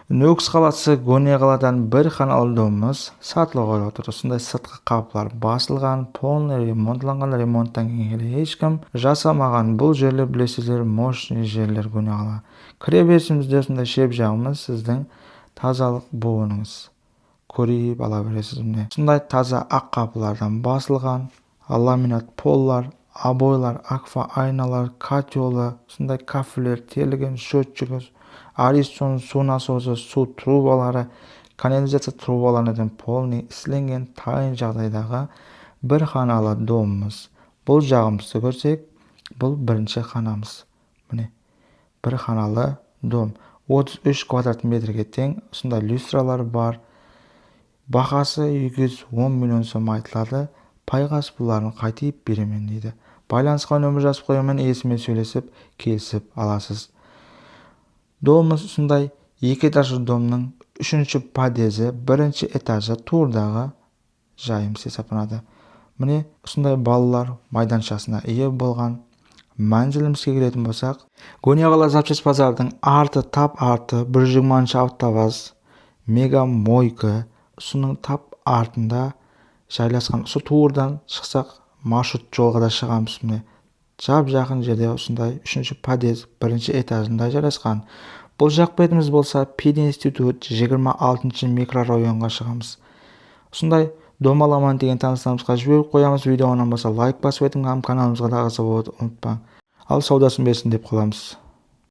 Нөкс қаласы Гоне қаладан бір қаналы домымыз сатылып қойылып отыр. Осындай сыртқы қаптар басылған, полный ремонтланған, ремонттан кейін ешкім жасамаған. Бұл жерлер білесіздер, мощный жерлер Гоне қала. Кіре берісімізде осындай шеп жағымыз сіздің тазалық буыныңыз. Көріп ала бересіз міне. Осындай таза ақ қапылардан басылған, ламинат поллар, обойлар, аква айналар, котелы, осындай кафелер, терілген счетчигі, Аристон су насосы, су трубалары, канализация трубаларынан полный ісленген тайын жағдайдағы бір қаналы домымыз. Бұл жағымызды көрсек, бұл бірінші қанамыз. Міне, бір қаналы дом. 33 квадрат метрге тең, осындай люстралар бар. Бағасы 210 миллион сом айтылады. Пайғас бұларын қайтып беремен дейді. Байланысқа нөмір жазып қойымын, есімен сөйлесіп, келісіп аласыз. Домымыз осындай 2 этажды домның 3-ші подъезі, 1-ші этажы турдағы жайымыз есептеледі. Міне осындай балалар майданшасына ие болған. Мәнзілімізге келетін болсақ, Гоне қала запчасть базардың арты, тап арты, 120-ші автоваз, мега мойка, осының тап артында жайласқан. Осы турдан шықсақ, маршрут жолға да шығамыз. Міне жап жақын жерде осындай 3-ші подъезд 1-ші этажында жайласқан. Бұл жақ бетіміз болса, пединститут 26-ші микрорайонға шығамыз. Осындай дом аламан деген таныстарымызға жіберіп қоямыз. Видео ұнаған болса лайк басып өтіңіз, каналымызға да жазылуды ұмытпаң. Ал саудасын берсін деп қаламыз.